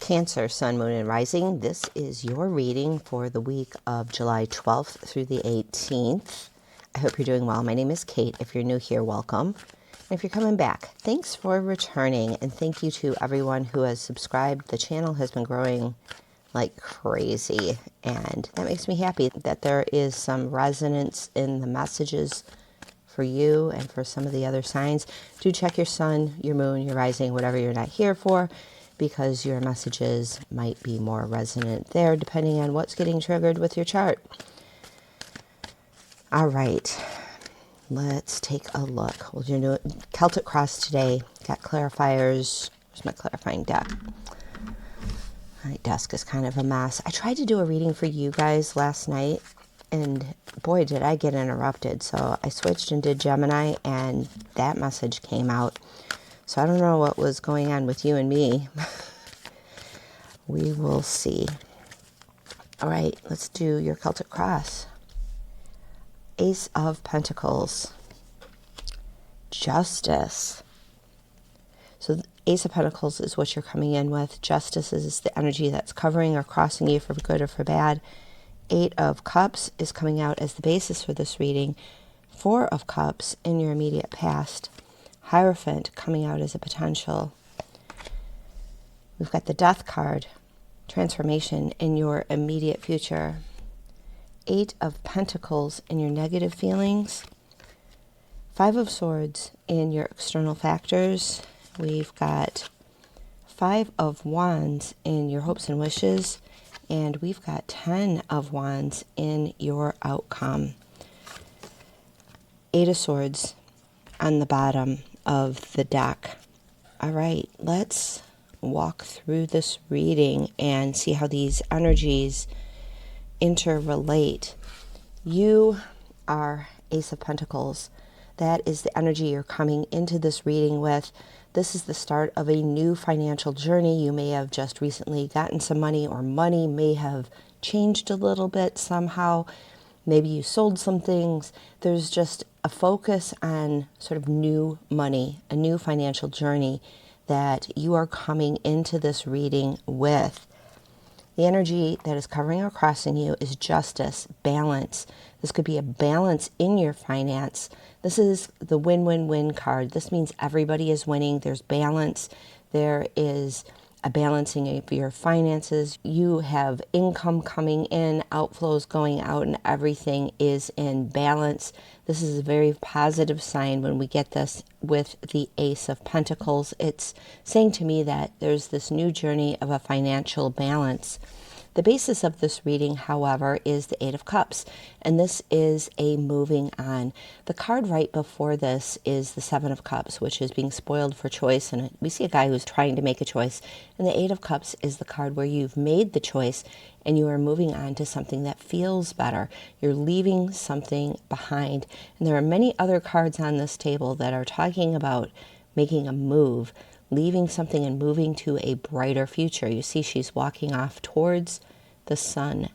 Cancer, Sun, Moon, and Rising. This is your reading for the week of July 12th through the 18th. I hope you're doing well. My name is Kate. If you're new here, welcome. And if you're coming back, thanks for returning. And thank you to everyone who has subscribed. The channel has been growing like crazy. And that makes me happy that there is some resonance in the messages for you and for some of the other signs. Do check your sun, your moon, your rising, whatever you're not here for, because your messages might be more resonant there depending on what's getting triggered with your chart. All right, let's take a look. We'll do Celtic Cross today. Got clarifiers. Where's my clarifying deck? My desk is kind of a mess. I tried to do a reading for you guys last night, and boy, did I get interrupted. So I switched and did Gemini, and that message came out. So I don't know what was going on with you and me. We will see. All right, let's do your Celtic Cross. Ace of Pentacles. Justice. So the Ace of Pentacles is what you're coming in with. Justice is the energy that's covering or crossing you for good or for bad. Eight of Cups is coming out as the basis for this reading. Four of Cups in your immediate past. Hierophant coming out as a potential. We've got the Death card, transformation in your immediate future. Eight of Pentacles in your negative feelings. Five of Swords in your external factors. We've got Five of Wands in your hopes and wishes. And we've got 10 of Wands in your outcome. Eight of Swords on the bottom of the deck. All right, let's walk through this reading and see how these energies interrelate. You are Ace of Pentacles. That is the energy you're coming into this reading with. This is the start of a new financial journey. You may have just recently gotten some money, or money may have changed a little bit somehow. Maybe you sold some things. There's just a focus on sort of new money, a new financial journey that you are coming into this reading with. The energy that is covering or crossing you is justice, balance. This could be a balance in your finance. This is the win-win-win card. This means everybody is winning. There's balance. There is a balancing of your finances. You have income coming in, outflows going out, and everything is in balance. This is a very positive sign when we get this with the Ace of Pentacles. It's saying to me that there's this new journey of a financial balance. The basis of this reading, however, is the Eight of Cups, and this is a moving on. The card right before this is the Seven of Cups, which is being spoiled for choice, and we see a guy who's trying to make a choice. And the Eight of Cups is the card where you've made the choice and you are moving on to something that feels better. You're leaving something behind. And there are many other cards on this table that are talking about making a move, leaving something and moving to a brighter future. You see she's walking off towards the sun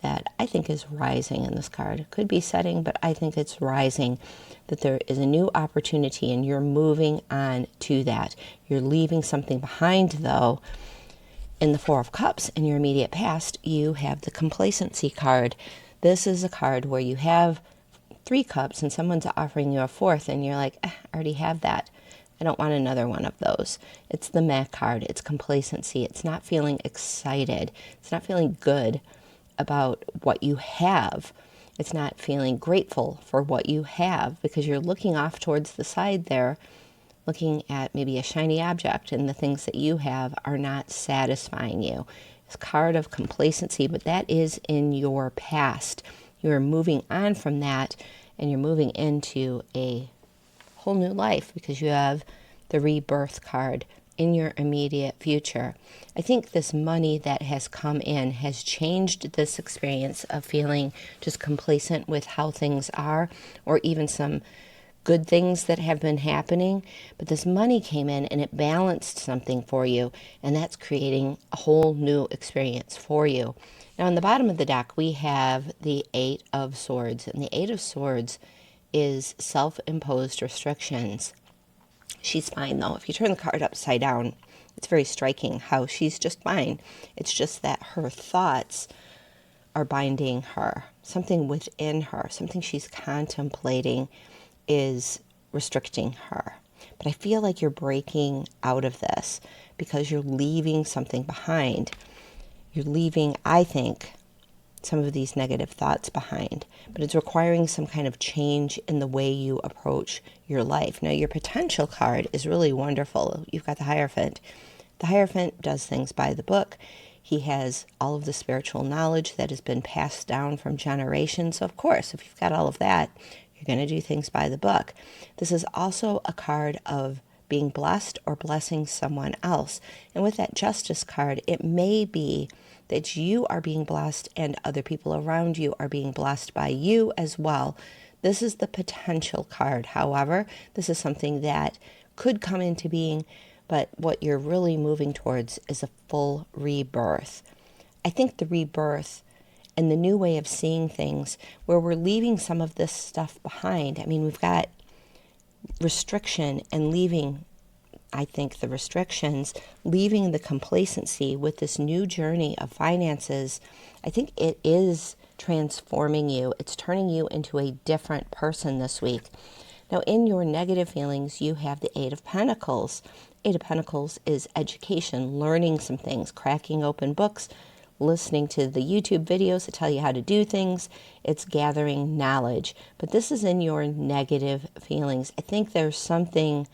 that I think is rising in this card. It could be setting, but I think it's rising, that there is a new opportunity and you're moving on to that. You're leaving something behind, though. In the Four of Cups in your immediate past, you have the complacency card. This is a card where you have three cups and someone's offering you a fourth and you're like, I already have that. I don't want another one of those. It's the Meh card. It's complacency. It's not feeling excited. It's not feeling good about what you have. It's not feeling grateful for what you have because you're looking off towards the side there, looking at maybe a shiny object, and the things that you have are not satisfying you. It's a card of complacency, but that is in your past. You're moving on from that and you're moving into a whole new life because you have the rebirth card in your immediate future. I think this money that has come in has changed this experience of feeling just complacent with how things are, or even some good things that have been happening. But this money came in and it balanced something for you, and that's creating a whole new experience for you. Now on the bottom of the deck we have the Eight of Swords, and the Eight of Swords is self-imposed restrictions. She's fine though. If you turn the card upside down, It's very striking how she's just fine. It's just that her thoughts are binding her. Something within her, something she's contemplating is restricting her. But I feel like you're breaking out of this because you're leaving something behind. You're leaving, I think, some of these negative thoughts behind, but it's requiring some kind of change in the way you approach your life. Now, your potential card is really wonderful. You've got the Hierophant. The Hierophant does things by the book. He has all of the spiritual knowledge that has been passed down from generations. So, of course, if you've got all of that, you're going to do things by the book. This is also a card of being blessed or blessing someone else. And with that Justice card, it may be that you are being blessed and other people around you are being blessed by you as well. This is the potential card. However, this is something that could come into being, but what you're really moving towards is a full rebirth. I think the rebirth and the new way of seeing things, where we're leaving some of this stuff behind. I mean, we've got restriction and leaving, I think, the restrictions, leaving the complacency with this new journey of finances. I think it is transforming you. It's turning you into a different person this week. Now, in your negative feelings, you have the Eight of Pentacles. Eight of Pentacles is education, learning some things, cracking open books, listening to the YouTube videos that tell you how to do things. It's gathering knowledge. But this is in your negative feelings. I think there's something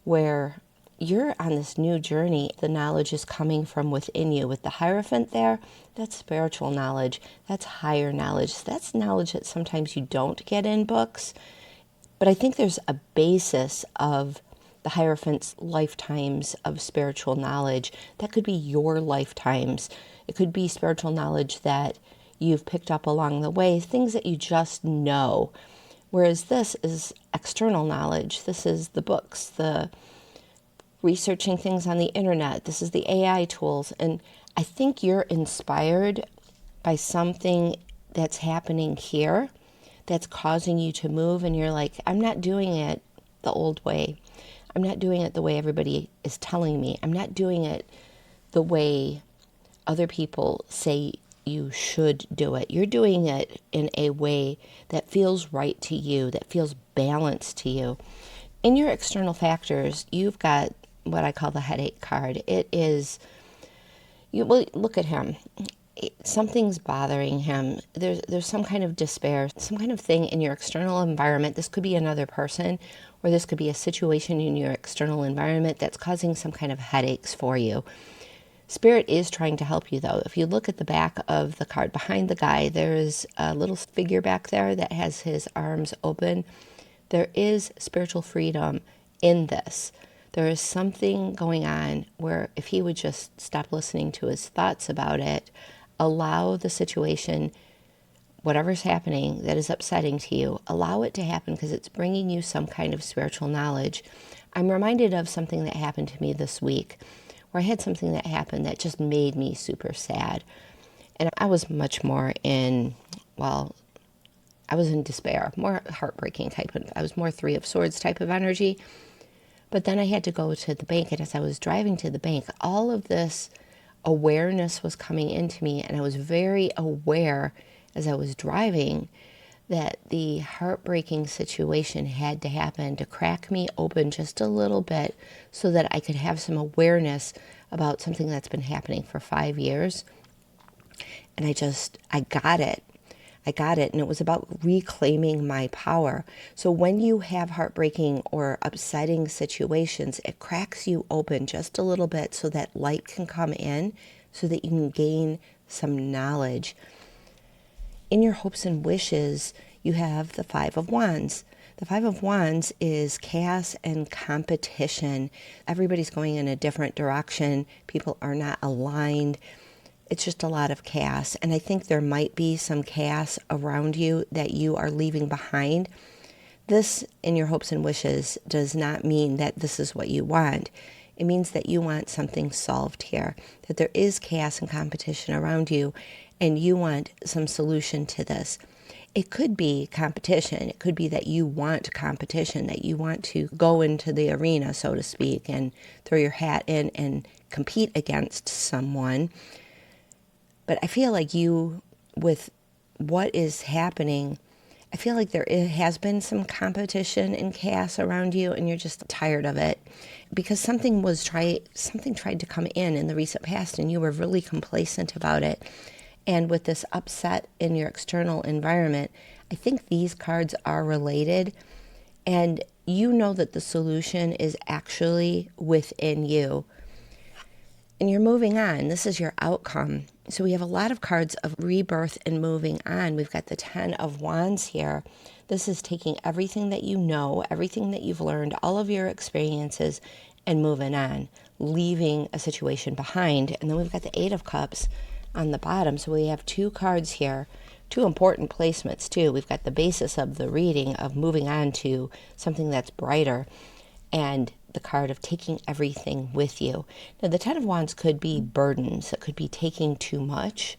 where you're on this new journey. The knowledge is coming from within you. With the Hierophant there, that's spiritual knowledge. That's higher knowledge. That's knowledge that sometimes you don't get in books. But I think there's a basis of the Hierophant's lifetimes of spiritual knowledge. That could be your lifetimes. It could be spiritual knowledge that you've picked up along the way, things that you just know. Whereas this is external knowledge. This is the books, the researching things on the internet. This is the AI tools. And I think you're inspired by something that's happening here that's causing you to move. And you're like, I'm not doing it the old way. I'm not doing it the way everybody is telling me. I'm not doing it the way other people say you should do it. You're doing it in a way that feels right to you, that feels balanced to you. In your external factors, you've got what I call the headache card. It is, well, look at him. Something's bothering him. There's some kind of despair, some kind of thing in your external environment. This could be another person, or this could be a situation in your external environment that's causing some kind of headaches for you. Spirit is trying to help you, though. If you look at the back of the card behind the guy, there's a little figure back there that has his arms open. There is spiritual freedom in this. There is something going on where if he would just stop listening to his thoughts about it, allow the situation, whatever's happening that is upsetting to you, allow it to happen because it's bringing you some kind of spiritual knowledge. I'm reminded of something that happened to me this week, where I had something that happened that just made me super sad. And I was much more in, well, I was in despair, more heartbreaking type of, I was more Three of Swords type of energy. But then I had to go to the bank, and as I was driving to the bank, all of this awareness was coming into me, and I was very aware as I was driving that the heartbreaking situation had to happen to crack me open just a little bit so that I could have some awareness about something that's been happening for 5 years. And I got it. And it was about reclaiming my power. So when you have heartbreaking or upsetting situations, it cracks you open just a little bit so that light can come in, so that you can gain some knowledge. In your hopes and wishes, you have the Five of Wands. The Five of Wands is chaos and competition. Everybody's going in a different direction. People are not aligned. It's just a lot of chaos. And I think there might be some chaos around you that you are leaving behind. This, in your hopes and wishes, does not mean that this is what you want. It means that you want something solved here, that there is chaos and competition around you, and you want some solution to this. It could be competition. It could be that you want competition, that you want to go into the arena, so to speak, and throw your hat in and compete against someone. But I feel like you, with what is happening, I feel like there has been some competition and chaos around you, and you're just tired of it because something tried to come in the recent past, and you were really complacent about it. And with this upset in your external environment, I think these cards are related, and you know that the solution is actually within you. And you're moving on. This is your outcome. So we have a lot of cards of rebirth and moving on. We've got the 10 of Wands here. This is taking everything that you know, everything that you've learned, all of your experiences, and moving on, leaving a situation behind. And then we've got the 8 of Cups on the bottom. So we have 2 cards here, 2 important placements too. We've got the basis of the reading of moving on to something that's brighter, and the card of taking everything with you. Now, the 10 of Wands could be burdens. It could be taking too much.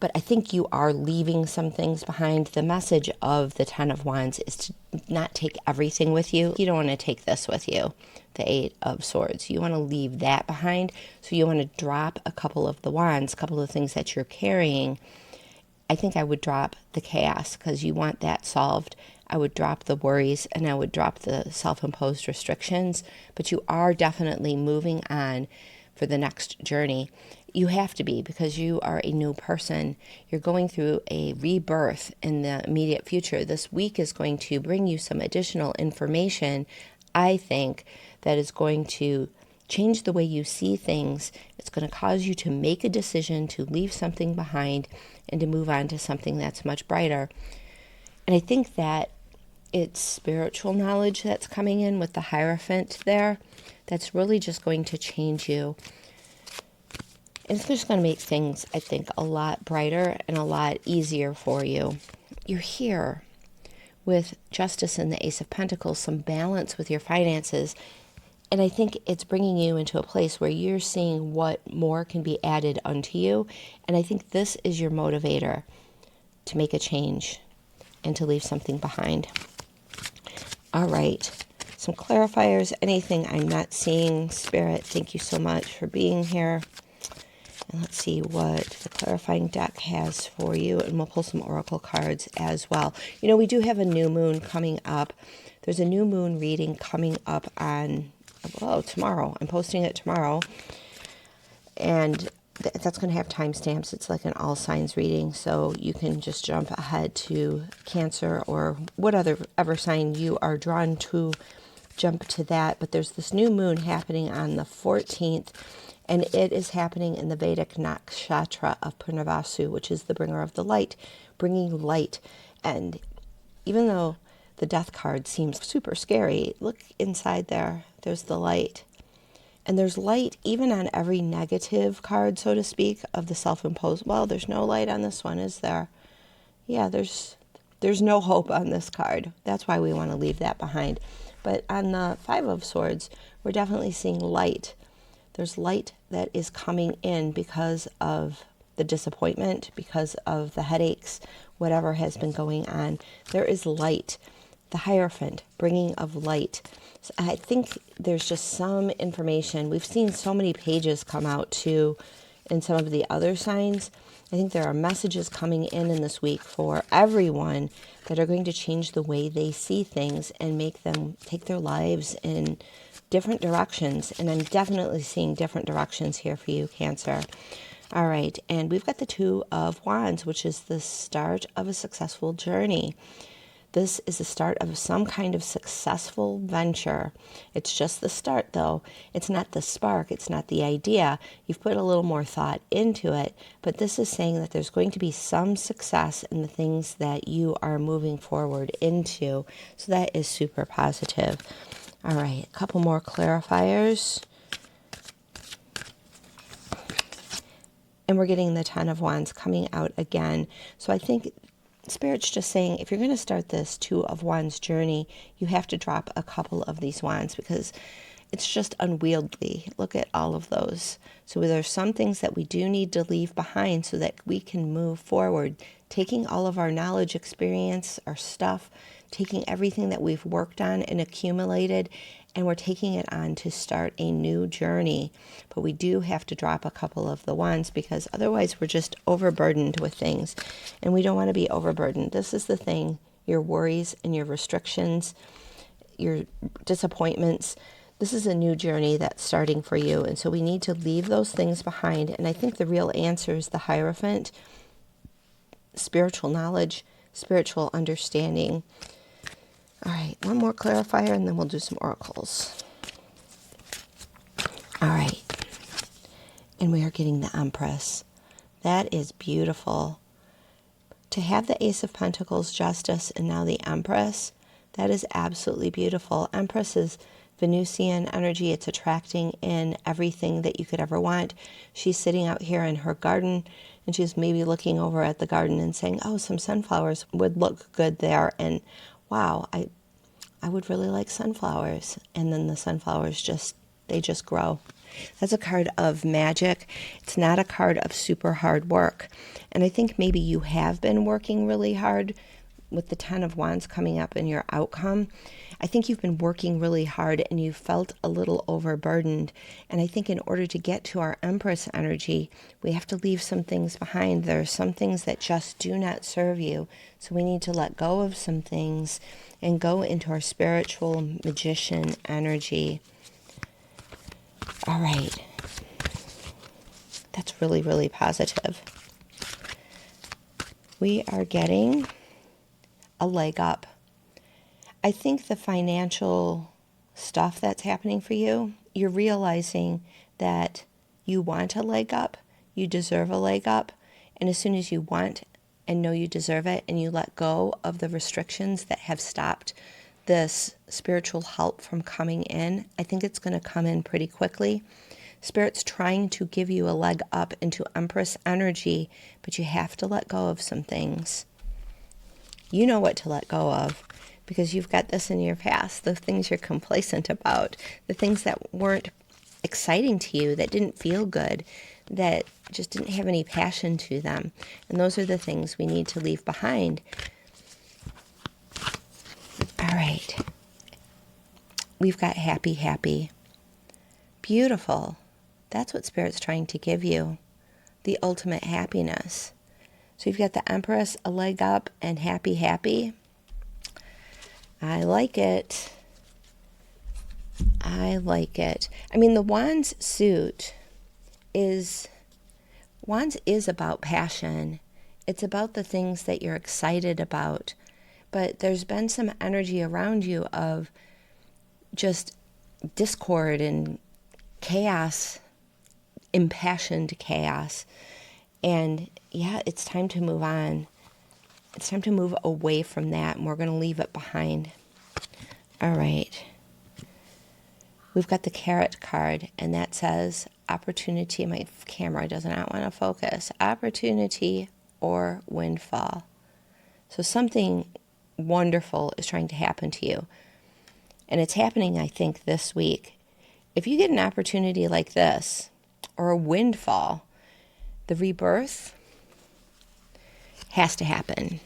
But I think you are leaving some things behind. The message of the 10 of Wands is to not take everything with you. You don't want to take this with you, the 8 of Swords. You want to leave that behind. So you want to drop a couple of the wands, a couple of things that you're carrying. I think I would drop the chaos because you want that solved. I would drop the worries, and I would drop the self-imposed restrictions. But you are definitely moving on for the next journey. You have to be, because you are a new person. You're going through a rebirth in the immediate future. This week is going to bring you some additional information, I think, that is going to change the way you see things. It's going to cause you to make a decision to leave something behind and to move on to something that's much brighter. And I think that it's spiritual knowledge that's coming in with the Hierophant there that's really just going to change you. And it's just going to make things, I think, a lot brighter and a lot easier for you. You're here with Justice and the Ace of Pentacles, some balance with your finances. And I think it's bringing you into a place where you're seeing what more can be added unto you. And I think this is your motivator to make a change and to leave something behind. All right. Some clarifiers. Anything I'm not seeing, Spirit, thank you so much for being here. And let's see what the clarifying deck has for you. And we'll pull some oracle cards as well. You know, we do have a new moon coming up. There's a new moon reading coming up on, tomorrow. I'm posting it tomorrow. And that's going to have timestamps. It's like an all signs reading. So you can just jump ahead to Cancer or whatever sign you are drawn to, jump to that. But there's this new moon happening on the 14th. And it is happening in the Vedic nakshatra of Purnavasu, which is the bringer of the light, bringing light. And even though the death card seems super scary, look inside there. There's the light. And there's light even on every negative card, so to speak, of the self-imposed. Well, there's no light on this one, is there? Yeah, there's no hope on this card. That's why we want to leave that behind. But on the 5 of Swords, we're definitely seeing light. There's light that is coming in because of the disappointment, because of the headaches, whatever has been going on. There is light. The Hierophant, bringing of light. So I think there's just some information. We've seen so many pages come out too in some of the other signs. I think there are messages coming in this week for everyone that are going to change the way they see things and make them take their lives in different directions. And I'm definitely seeing different directions here for you, Cancer. All right, and we've got the 2 of Wands, which is the start of a successful journey. This is the start of some kind of successful venture. It's just the start, though. It's not the spark. It's not the idea. You've put a little more thought into it, but this is saying that there's going to be some success in the things that you are moving forward into. So that is super positive. All right, a couple more clarifiers. And we're getting the 10 of Wands coming out again. So I think Spirit's just saying, if you're going to start this 2 of Wands journey, you have to drop a couple of these wands because it's just unwieldy. Look at all of those. So there's some things that we do need to leave behind so that we can move forward, taking all of our knowledge, experience, our stuff, taking everything that we've worked on and accumulated and we're taking it on to start a new journey. But we do have to drop a couple of the wands, because otherwise we're just overburdened with things, and we don't want to be overburdened. This is the thing, your worries and your restrictions, your disappointments. This is a new journey that's starting for you, and so we need to leave those things behind. And I think the real answer is the Hierophant, spiritual knowledge, spiritual understanding. All right, one more clarifier, and then we'll do some oracles. All right, and we are getting the Empress. That is beautiful. To have the Ace of Pentacles, Justice, and now the Empress, that is absolutely beautiful. Empress is Venusian energy. It's attracting in everything that you could ever want. She's sitting out here in her garden, and she's maybe looking over at the garden and saying, oh, some sunflowers would look good there. And wow, I would really like sunflowers. And then the sunflowers they just grow. That's a card of magic. It's not a card of super hard work. And I think maybe you have been working really hard with the Ten of Wands coming up in your outcome. I think you've been working really hard and you felt a little overburdened. And I think in order to get to our Empress energy, we have to leave some things behind. There are some things that just do not serve you. So we need to let go of some things and go into our spiritual magician energy. All right. That's really, really positive. We are getting a leg up. I think the financial stuff that's happening for you, you're realizing that you want a leg up, you deserve a leg up, and as soon as you want and know you deserve it, and you let go of the restrictions that have stopped this spiritual help from coming in, I think it's going to come in pretty quickly. Spirit's trying to give you a leg up into Empress energy, but you have to let go of some things. You know what to let go of, because you've got this in your past, the things you're complacent about, the things that weren't exciting to you, that didn't feel good, that just didn't have any passion to them. And those are the things we need to leave behind. All right. We've got happy, happy. Beautiful. That's what Spirit's trying to give you, the ultimate happiness. So you've got the Empress, a leg up, and happy, happy. I like it. I like it. I mean, the Wands suit is about passion. It's about the things that you're excited about. But there's been some energy around you of just discord and chaos, impassioned chaos. And yeah, it's time to move on. It's time to move away from that, and we're going to leave it behind. All right. We've got the Carrot card, and that says opportunity. My camera does not want to focus. Opportunity or windfall. So something wonderful is trying to happen to you. And it's happening, I think, this week. If you get an opportunity like this, or a windfall, the rebirth has to happen,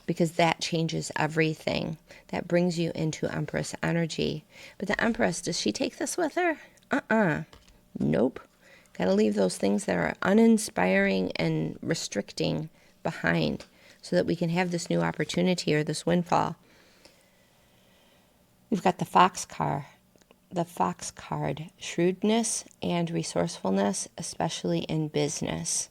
because that changes everything. That brings you into Empress energy. But the Empress, does she take this with her? Nope. Got to leave those things that are uninspiring and restricting behind so that we can have this new opportunity or this windfall. We've got the Fox card. The Fox card, shrewdness and resourcefulness, especially in business.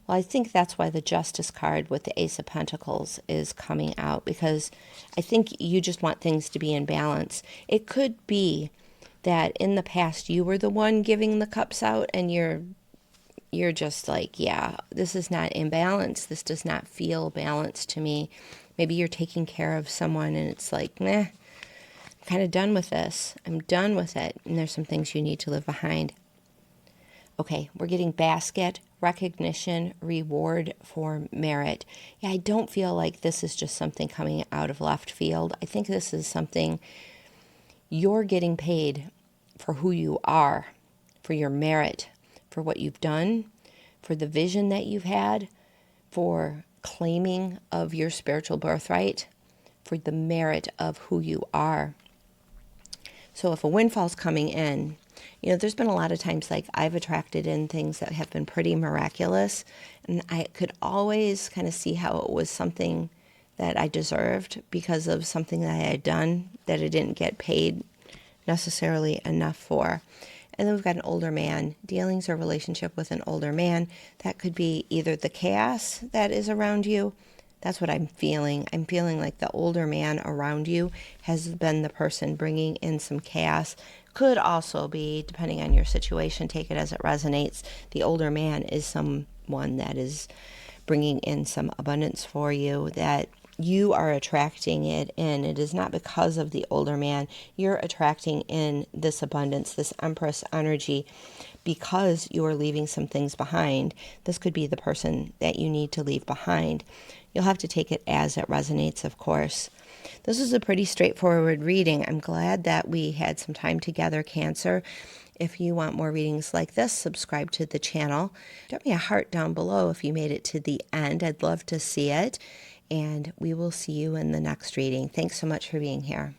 Well, I think that's why the Justice card with the Ace of Pentacles is coming out, because I think you just want things to be in balance. It could be that in the past you were the one giving the cups out, and you're just like, yeah, this is not in balance. This does not feel balanced to me. Maybe you're taking care of someone and it's like, meh, I'm kind of done with this. I'm done with it. And there's some things you need to leave behind. Okay, we're getting basket, recognition, reward for merit. Yeah, I don't feel like this is just something coming out of left field. I think this is something you're getting paid for who you are, for your merit, for what you've done, for the vision that you've had, for claiming of your spiritual birthright, for the merit of who you are. So if a windfall's coming in, there's been a lot of times like I've attracted in things that have been pretty miraculous, and I could always kind of see how it was something that I deserved because of something that I had done that I didn't get paid necessarily enough for. And then we've got an older man, dealings or relationship with an older man. That could be either the chaos that is around you. That's what I'm feeling. I'm feeling like the older man around you has been the person bringing in some chaos. Could also be, depending on your situation, take it as it resonates. The older man is someone that is bringing in some abundance for you, that you are attracting it in. It is not because of the older man. You're attracting in this abundance, this Empress energy, because you are leaving some things behind. This could be the person that you need to leave behind. You'll have to take it as it resonates, of course. This is a pretty straightforward reading. I'm glad that we had some time together, Cancer. If you want more readings like this, subscribe to the channel. Drop me a heart down below if you made it to the end. I'd love to see it. And we will see you in the next reading. Thanks so much for being here.